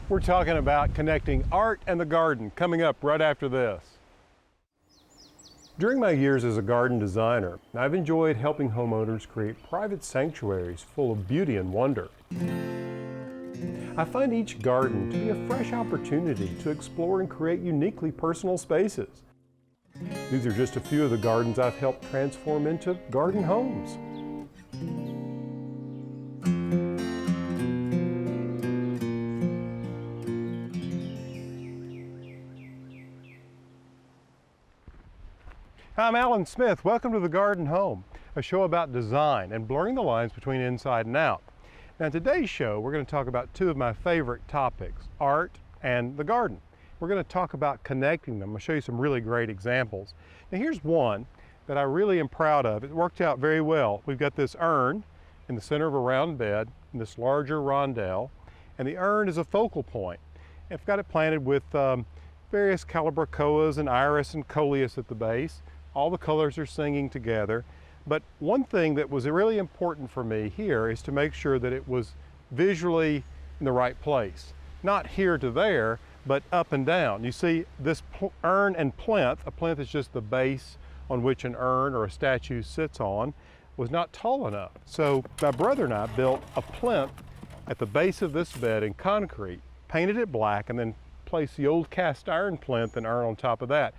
We're talking about connecting art and the garden, coming up right after this. During my years as a garden designer, I've enjoyed helping homeowners create private sanctuaries full of beauty and wonder. I find each garden to be a fresh opportunity to explore and create uniquely personal spaces. These are just a few of the gardens I've helped transform into garden homes. I'm Alan Smith. Welcome to The Garden Home, a show about design and blurring the lines between inside and out. Now, in today's show, we're going to talk about two of my favorite topics, art and the garden. We're going to talk about connecting them. I'll show you some really great examples. Now, here's one that I really am proud of. It worked out very well. We've got this urn in the center of a round bed, and this larger rondelle, and the urn is a focal point. I've got it planted with various calibrachoas and iris and coleus at the base. All the colors are singing together. But one thing that was really important for me here is to make sure that it was visually in the right place. Not here to there, but up and down. You see this urn and plinth, a plinth is just the base on which an urn or a statue sits on, was not tall enough. So my brother and I built a plinth at the base of this bed in concrete, painted it black, and then placed the old cast iron plinth and urn on top of that.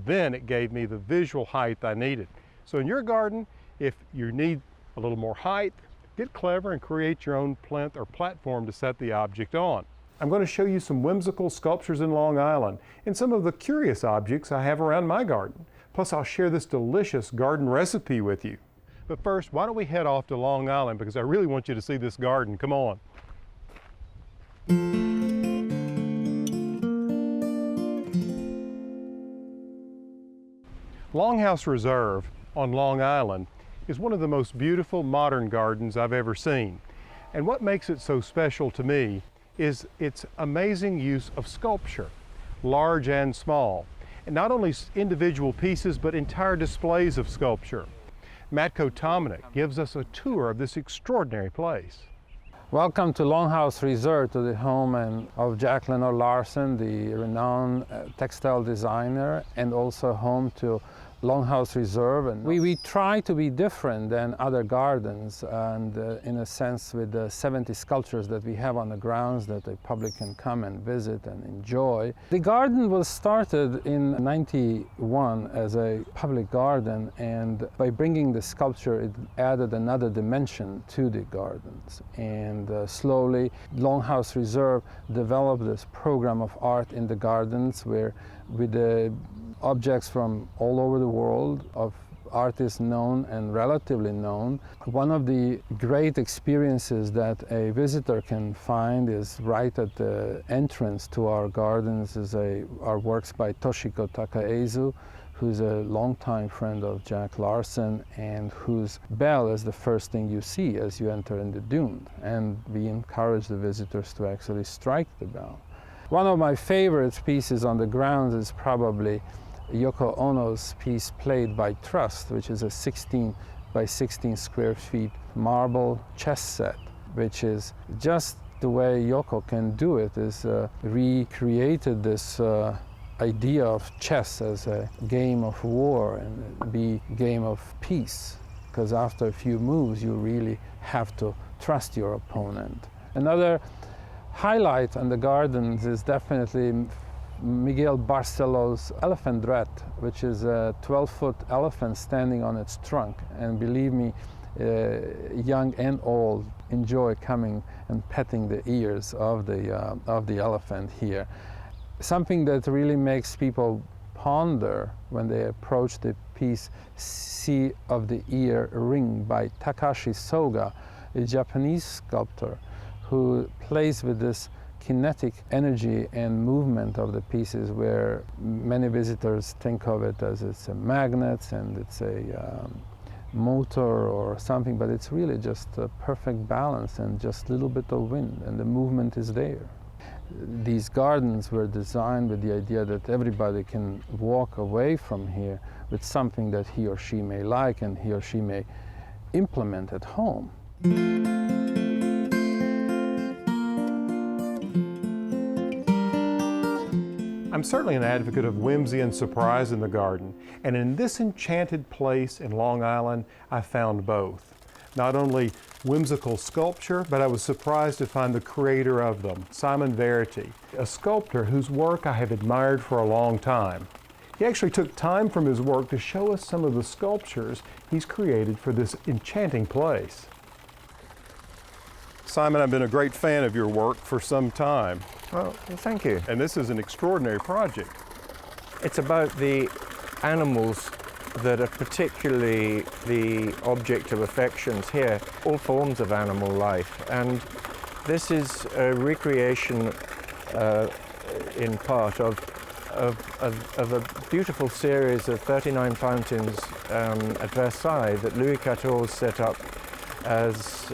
Then it gave me the visual height I needed. So in your garden, if you need a little more height, get clever and create your own plinth or platform to set the object on. I'm going to show you some whimsical sculptures in Long Island and some of the curious objects I have around my garden. Plus, I'll share this delicious garden recipe with you. But first, why don't we head off to Long Island, because I really want you to see this garden. Come on. LongHouse Reserve on Long Island is one of the most beautiful modern gardens I've ever seen. And what makes it so special to me is its amazing use of sculpture, large and small. And not only individual pieces, but entire displays of sculpture. Matko Tomanek gives us a tour of this extraordinary place. Welcome to LongHouse Reserve, to the home of Jack Lenore Larson, the renowned textile designer, and also home to LongHouse Reserve. And we try to be different than other gardens, and in a sense with the 70 sculptures that we have on the grounds that the public can come and visit and enjoy. The garden was started in '91 as a public garden, and by bringing the sculpture it added another dimension to the gardens. And slowly LongHouse Reserve developed this program of art in the gardens, where with the objects from all over the world, of artists known and relatively known. One of the great experiences that a visitor can find is right at the entrance to our gardens is our works by Toshiko Takaezu, who's a longtime friend of Jack Larson, and whose bell is the first thing you see as you enter in the dune. And we encourage the visitors to actually strike the bell. One of my favorite pieces on the grounds is probably Yoko Ono's piece Played by Trust, which is a 16 by 16 square feet marble chess set, which is just the way Yoko can do it, is recreated this idea of chess as a game of war and be game of peace, because after a few moves you really have to trust your opponent. Another highlight on the gardens is definitely Miguel Barcelo's elephant rat, which is a 12-foot elephant standing on its trunk. And believe me, young and old enjoy coming and petting the ears of the elephant here. Something that really makes people ponder when they approach the piece Sea of the Ear Ring by Takashi Soga, a Japanese sculptor who plays with this kinetic energy and movement of the pieces, where many visitors think of it as it's a magnet and it's a motor or something, but it's really just a perfect balance and just a little bit of wind, and the movement is there. These gardens were designed with the idea that everybody can walk away from here with something that he or she may like and he or she may implement at home. I'm certainly an advocate of whimsy and surprise in the garden, and in this enchanted place in Long Island, I found both. Not only whimsical sculpture, but I was surprised to find the creator of them, Simon Verity, a sculptor whose work I have admired for a long time. He actually took time from his work to show us some of the sculptures he's created for this enchanting place. Simon, I've been a great fan of your work for some time. Well, thank you. And this is an extraordinary project. It's about the animals that are particularly the object of affections here, all forms of animal life. And this is a recreation in part of a beautiful series of 39 fountains at Versailles that Louis XIV set up as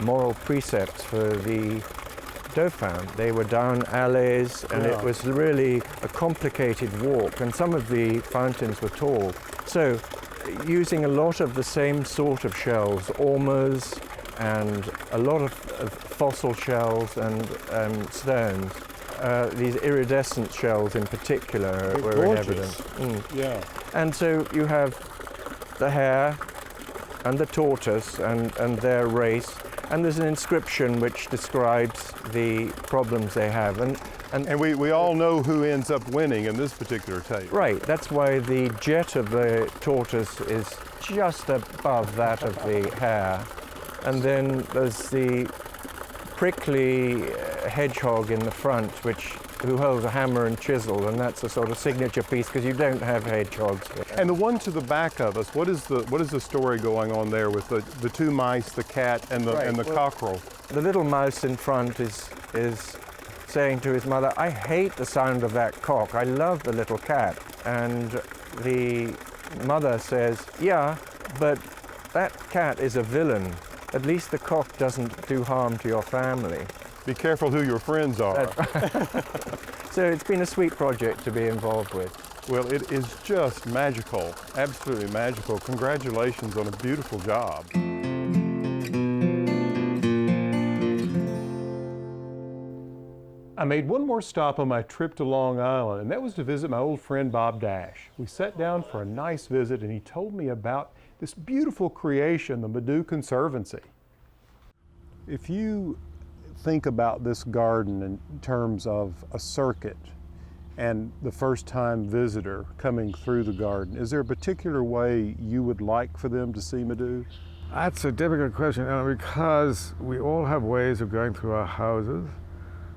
moral precepts for the Dauphin. They were down alleys, and it was really a complicated walk, and some of the fountains were tall. So, using a lot of the same sort of shells, ormers, and a lot of fossil shells and stones. These iridescent shells in particular were in evidence. Yeah. And so you have the hare and the tortoise and their race, and there's an inscription which describes the problems they have. And we all know who ends up winning in this particular table. right, that's why the jet of the tortoise is just above that of the hare. And then there's the prickly hedgehog in the front, who holds a hammer and chisel, and that's a sort of signature piece because you don't have hedgehogs here. And the one to the back of us, what is the story going on there with the two mice, the cat, and the cockerel? The little mouse in front is saying to his mother, "I hate the sound of that cock. I love the little cat." And the mother says, "Yeah, but that cat is a villain. At least the cock doesn't do harm to your family." Be careful who your friends are. So it's been a sweet project to be involved with. Well, it is just magical, absolutely magical. Congratulations on a beautiful job. I made one more stop on my trip to Long Island, and that was to visit my old friend Bob Dash. We sat down for a nice visit, and he told me about this beautiful creation, the Madoo Conservancy. If you think about this garden in terms of a circuit and the first-time visitor coming through the garden, is there a particular way you would like for them to see Madoo? That's a difficult question, because we all have ways of going through our houses,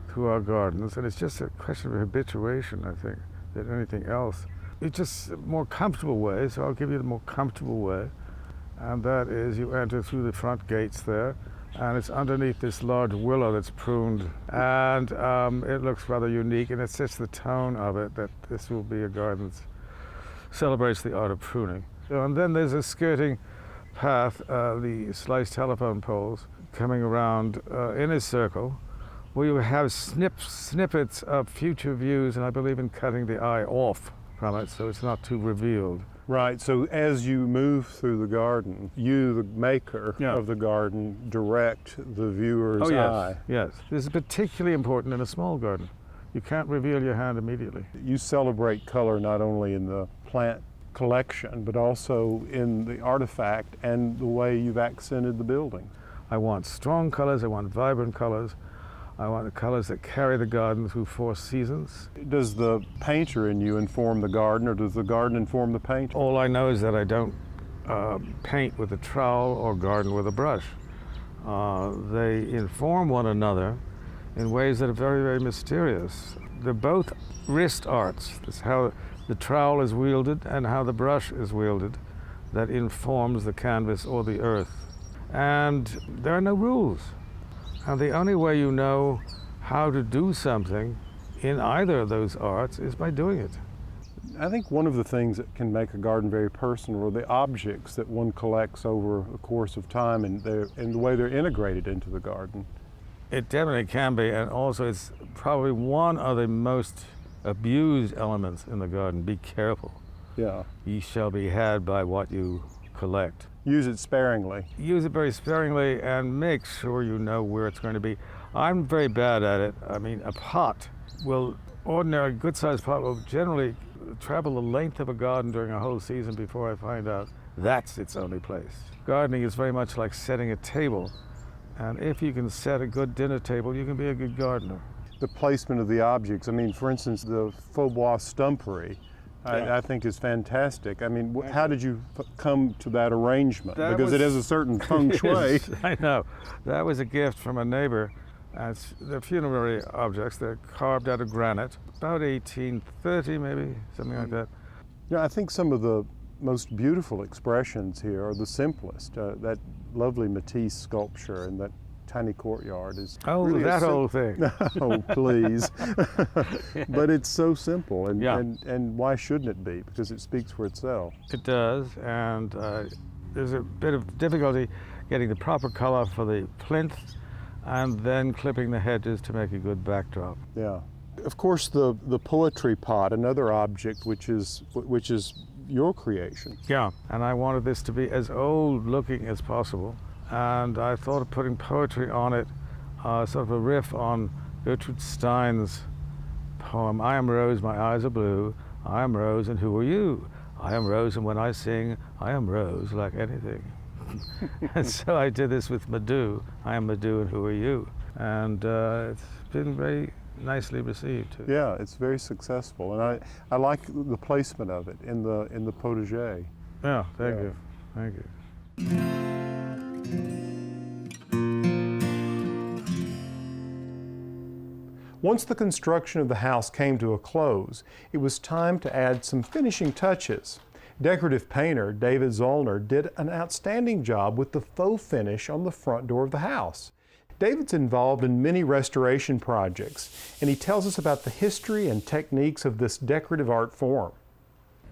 through our gardens, and it's just a question of habituation, I think, than anything else. It's just a more comfortable way, so I'll give you the more comfortable way, and that is you enter through the front gates there, and it's underneath this large willow that's pruned, and it looks rather unique, and it sets the tone of it that this will be a garden that celebrates the art of pruning. And then there's a skirting path, the sliced telephone poles, coming around in a circle, where you have snippets of future views, and I believe in cutting the eye off from it so it's not too revealed. Right, so as you move through the garden, you, the maker of the garden, direct the viewer's eye. Yes, this is particularly important in a small garden. You can't reveal your hand immediately. You celebrate color not only in the plant collection, but also in the artifact and the way you've accented the building. I want strong colors, I want vibrant colors. I want the colors that carry the garden through 4 seasons. Does the painter in you inform the garden, or does the garden inform the painter? All I know is that I don't paint with a trowel or garden with a brush. They inform one another in ways that are very, very mysterious. They're both wrist arts. That's how the trowel is wielded and how the brush is wielded that informs the canvas or the earth. And there are no rules. And the only way you know how to do something in either of those arts is by doing it. I think one of the things that can make a garden very personal are the objects that one collects over a course of time and the way they're integrated into the garden. It definitely can be, and also it's probably one of the most abused elements in the garden. Be careful. Yeah. Ye shall be had by what you collect. Use it sparingly. Use it very sparingly and make sure you know where it's going to be. I'm very bad at it. I mean, a pot will ordinary good-sized pot will generally travel the length of a garden during a whole season before I find out that's its only place. Gardening is very much like setting a table, and if you can set a good dinner table, you can be a good gardener. The placement of the objects, I mean, for instance, the Faux Stumpery, I think is fantastic. I mean, how did you come to that arrangement? Because it has a certain feng shui. Yes, I know. That was a gift from a neighbor. They're funerary objects. They're carved out of granite, about 1830 maybe, something like that. You know, I think some of the most beautiful expressions here are the simplest. That lovely Matisse sculpture in that tiny courtyard is really that old thing. Oh, please. But it's so simple, and why shouldn't it be? Because it speaks for itself. It does, and there's a bit of difficulty getting the proper color for the plinth and then clipping the hedges to make a good backdrop. Yeah. Of course, the poetry pot, another object which is your creation. Yeah, and I wanted this to be as old looking as possible. And I thought of putting poetry on it, sort of a riff on Gertrude Stein's poem, I am Rose, my eyes are blue, I am Rose, and who are you? I am Rose, and when I sing, I am Rose like anything. And so I did this with Madoo, I am Madoo, and who are you? And it's been very nicely received too. Yeah, it's very successful, and I like the placement of it in the potager. Yeah, thank you. Thank you. Once the construction of the house came to a close, it was time to add some finishing touches. Decorative painter David Zollner did an outstanding job with the faux finish on the front door of the house. David's involved in many restoration projects, and he tells us about the history and techniques of this decorative art form.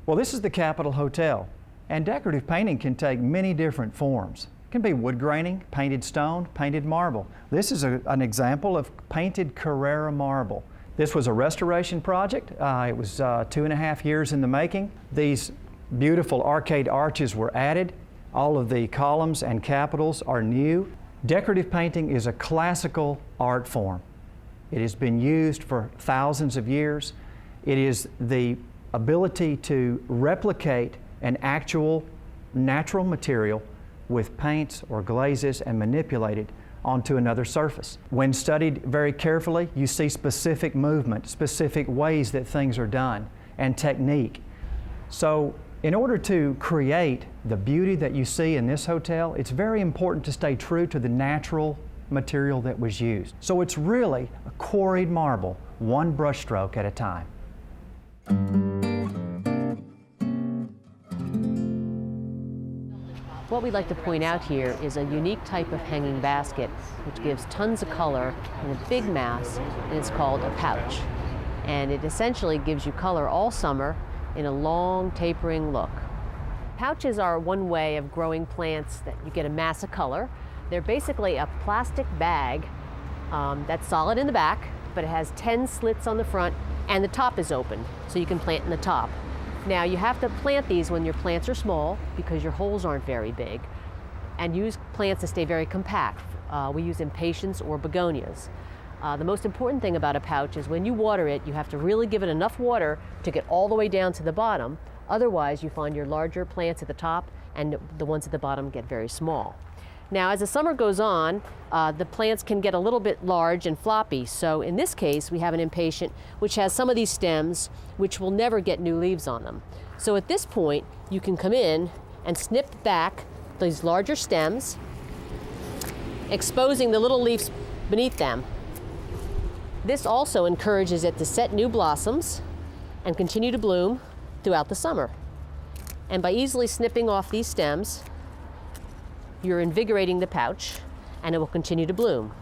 Well, this is the Capitol Hotel, and decorative painting can take many different forms. It can be wood graining, painted stone, painted marble. This is an example of painted Carrara marble. This was a restoration project. It was 2.5 years in the making. These beautiful arcade arches were added. All of the columns and capitals are new. Decorative painting is a classical art form. It has been used for thousands of years. It is the ability to replicate an actual natural material with paints or glazes and manipulate it onto another surface. When studied very carefully, you see specific movement, specific ways that things are done, and technique. So in order to create the beauty that you see in this hotel, it's very important to stay true to the natural material that was used. So it's really a quarried marble, one brushstroke at a time. What we'd like to point out here is a unique type of hanging basket which gives tons of color in a big mass, and it's called a pouch. And it essentially gives you color all summer in a long tapering look. Pouches are one way of growing plants that you get a mass of color. They're basically a plastic bag that's solid in the back, but it has 10 slits on the front and the top is open, so you can plant in the top. Now you have to plant these when your plants are small because your holes aren't very big, and use plants that stay very compact. We use impatiens or begonias. The most important thing about a pouch is when you water it, you have to really give it enough water to get all the way down to the bottom. Otherwise, you find your larger plants at the top and the ones at the bottom get very small. Now, as the summer goes on, the plants can get a little bit large and floppy. So in this case, we have an impatient which has some of these stems which will never get new leaves on them. So at this point, you can come in and snip back these larger stems, exposing the little leaves beneath them. This also encourages it to set new blossoms and continue to bloom throughout the summer. And by easily snipping off these stems, you're invigorating the pouch and it will continue to bloom.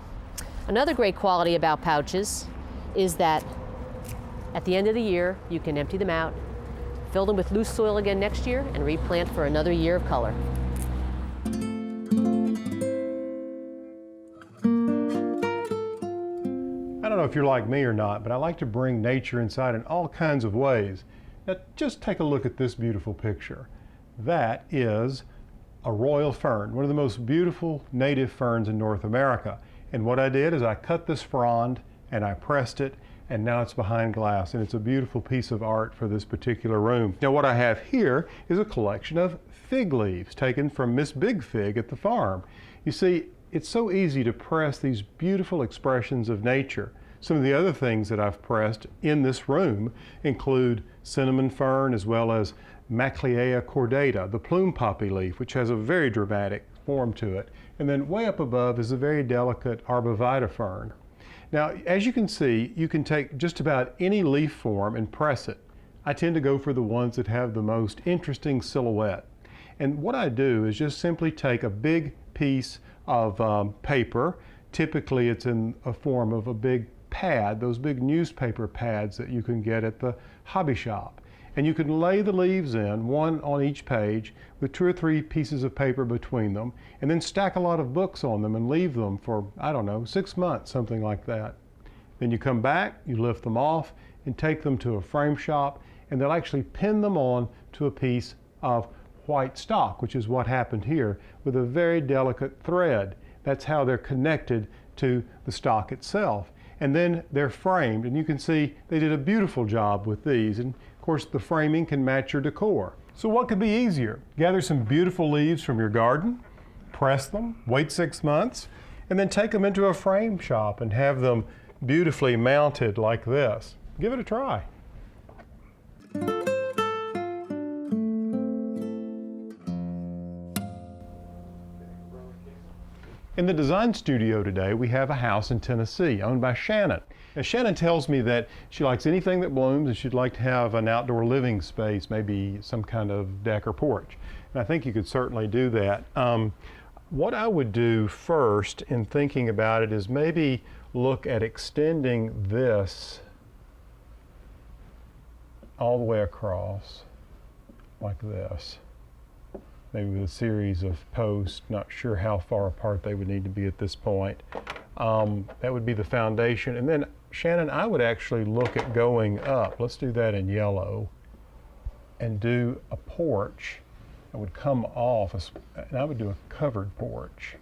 Another great quality about pouches is that at the end of the year, you can empty them out, fill them with loose soil again next year, and replant for another year of color. I don't know if you're like me or not, but I like to bring nature inside in all kinds of ways. Now, just take a look at this beautiful picture. That is a royal fern, one of the most beautiful native ferns in North America. And what I did is I cut this frond and I pressed it, and now it's behind glass, and it's a beautiful piece of art for this particular room. Now what I have here is a collection of fig leaves taken from Miss Big Fig at the farm. You see, it's so easy to press these beautiful expressions of nature. Some of the other things that I've pressed in this room include cinnamon fern as well as Macleaea cordata, the plume poppy leaf, which has a very dramatic form to it. And then way up above is a very delicate arbovita fern. Now, as you can see, you can take just about any leaf form and press it. I tend to go for the ones that have the most interesting silhouette. And what I do is just simply take a big piece of paper. Typically it's in a form of a big pad, those big newspaper pads that you can get at the hobby shop. And you can lay the leaves in, one on each page, with 2 or 3 pieces of paper between them, and then stack a lot of books on them and leave them for, I don't know, 6 months, something like that. Then you come back, you lift them off, and take them to a frame shop, and they'll actually pin them on to a piece of white stock, which is what happened here, with a very delicate thread. That's how they're connected to the stock itself. And then they're framed, and you can see they did a beautiful job with these. And of course, the framing can match your decor. So what could be easier? Gather some beautiful leaves from your garden, press them, wait 6 months, and then take them into a frame shop and have them beautifully mounted like this. Give it a try. In the design studio today, we have a house in Tennessee owned by Shannon. Now, Shannon tells me that she likes anything that blooms and she'd like to have an outdoor living space, maybe some kind of deck or porch. And I think you could certainly do that. What I would do first in thinking about it is maybe look at extending this all the way across like this. Maybe with a series of posts, not sure how far apart they would need to be at this point. That would be the foundation. And then, Shannon, I would actually look at going up. Let's do that in yellow. And do a porch that would come off, and I would do a covered porch.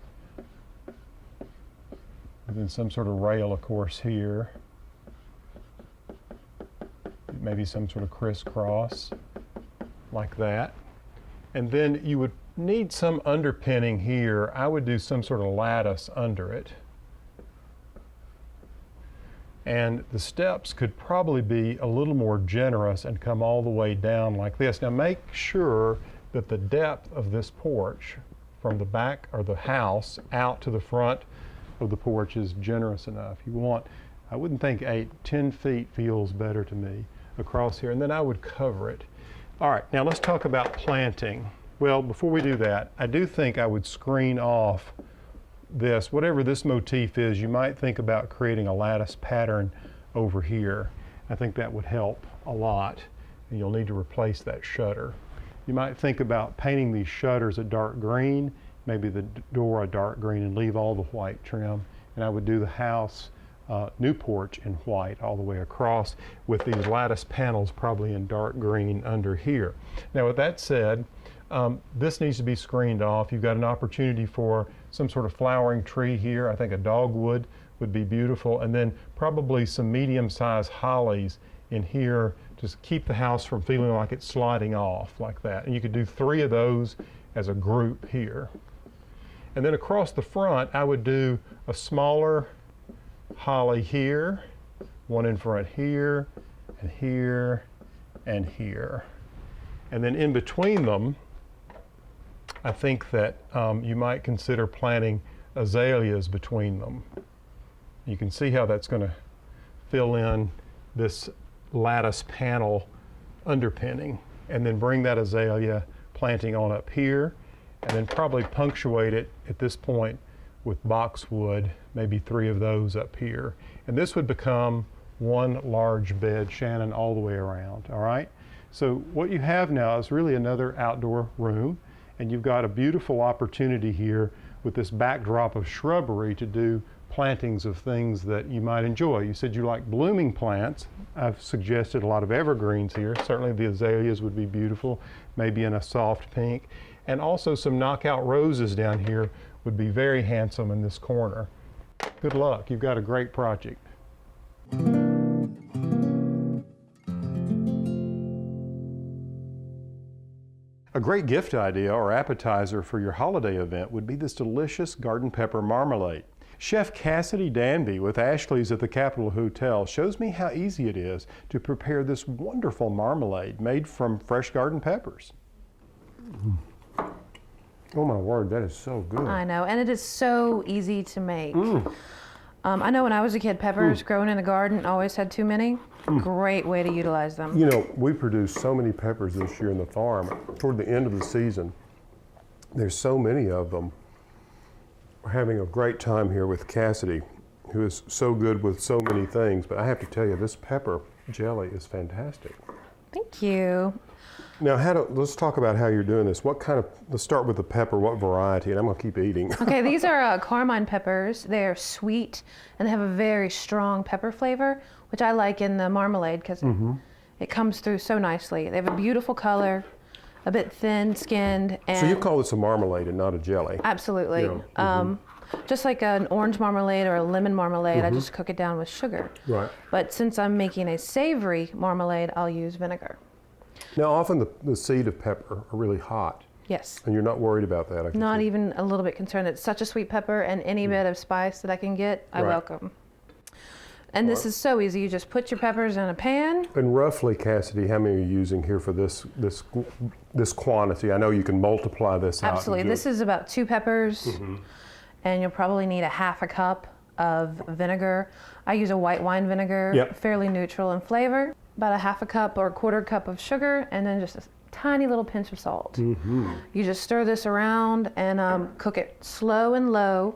And then some sort of rail, of course, here. Maybe some sort of crisscross, like that. And then you would need some underpinning here. I would do some sort of lattice under it. And the steps could probably be a little more generous and come all the way down like this. Now make sure that the depth of this porch from the back or the house out to the front of the porch is generous enough. You want, I wouldn't think 8, 10 feet feels better to me across here. And then I would cover it. All right, now let's talk about planting. Well, before we do that, I do think I would screen off this. Whatever this motif is, you might think about creating a lattice pattern over here. I think that would help a lot, and you'll need to replace that shutter. You might think about painting these shutters a dark green, maybe the door a dark green, and leave all the white trim. And I would do the house new porch in white all the way across, with these lattice panels probably in dark green under here. Now with that said, this needs to be screened off. You've got an opportunity for some sort of flowering tree here. I think a dogwood would be beautiful, and then probably some medium-sized hollies in here to keep the house from feeling like it's sliding off like that. And you could do 3 of those as a group here. And then across the front, I would do a smaller holly here, one in front here, and here, and here. And then in between them, I think that you might consider planting azaleas between them. You can see how that's going to fill in this lattice panel underpinning, and then bring that azalea planting on up here, and then probably punctuate it at this point with boxwood, maybe 3 of those up here. And this would become one large bed, Shannon, all the way around, all right? So what you have now is really another outdoor room, and you've got a beautiful opportunity here with this backdrop of shrubbery to do plantings of things that you might enjoy. You said you like blooming plants. I've suggested a lot of evergreens here. Certainly the azaleas would be beautiful, maybe in a soft pink. And also some knockout roses down here would be very handsome in this corner. Good luck. You've got a great project. A great gift idea or appetizer for your holiday event would be this delicious garden pepper marmalade. Chef Cassidy Danby with Ashley's at the Capitol Hotel shows me how easy it is to prepare this wonderful marmalade made from fresh garden peppers. Oh my word, that is so good. I know, and it is so easy to make. I know when I was a kid, peppers growing in the garden always had too many. Great way to utilize them. You know, we produced so many peppers this year in the farm. Toward the end of the season, there's so many of them. We're having a great time here with Cassidy, who is so good with so many things. But I have to tell you, this pepper jelly is fantastic. Thank you. Now, let's talk about how you're doing this. Let's start with the pepper, what variety, and I'm gonna keep eating. Okay, these are Carmine peppers. They're sweet and they have a very strong pepper flavor, which I like in the marmalade because it comes through so nicely. They have a beautiful color, a bit thin-skinned. And So you call this a marmalade and not a jelly? Absolutely. Yeah. Just like an orange marmalade or a lemon marmalade, I just cook it down with sugar. Right. But since I'm making a savory marmalade, I'll use vinegar. Now, often the seed of pepper are really hot, Yes. and you're not worried about that. I can Not see. even a little bit concerned. It's such a sweet pepper, and any bit of spice that I can get, I Right. welcome. And this is so easy. You just put your peppers in a pan. And roughly, Cassidy, how many are you using here for this quantity? I know you can multiply this out. Absolutely. This is about 2 peppers, and you'll probably need a half a cup of vinegar. I use a white wine vinegar, Yep. fairly neutral in flavor. About a half a cup or a quarter cup of sugar, and then just a tiny little pinch of salt. You just stir this around and cook it slow and low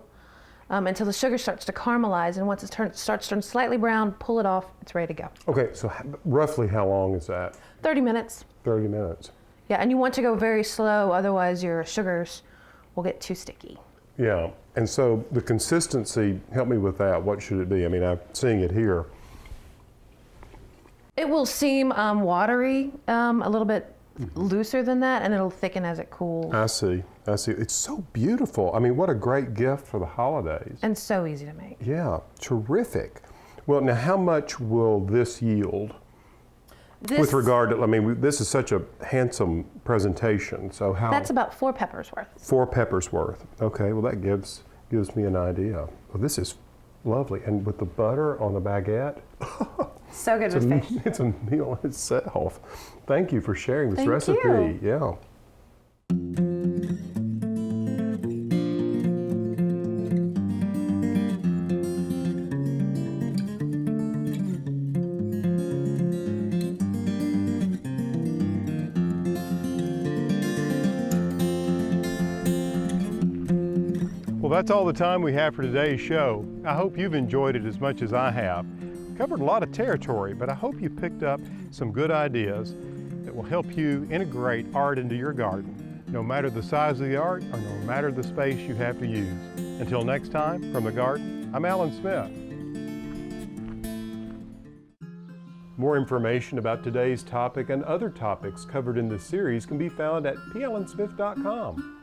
until the sugar starts to caramelize. And once it starts to turn slightly brown, pull it off. It's ready to go. Okay, so roughly how long is that? 30 minutes. 30 minutes. Yeah, and you want to go very slow, otherwise your sugars will get too sticky. Yeah, and so the consistency, help me with that. What should it be? I mean, I'm seeing it here. It will seem watery, a little bit looser than that, and it'll thicken as it cools. I see. It's so beautiful. I mean, what a great gift for the holidays. And so easy to make. Yeah, terrific. Well, now how much will this yield? With regard to, I mean, this is such a handsome presentation, so how? That's about 4 peppers worth. 4 peppers worth. Okay, well that gives me an idea. Well, this is lovely, and with the butter on the baguette. So good with fish. It's a meal in itself. Thank you for sharing this Thank recipe. you. Yeah. Well, that's all the time we have for today's show. I hope you've enjoyed it as much as I have. Covered a lot of territory, but I hope you picked up some good ideas that will help you integrate art into your garden, no matter the size of the art or no matter the space you have to use. Until next time, from the garden, I'm Alan Smith. More information about today's topic and other topics covered in this series can be found at plansmith.com.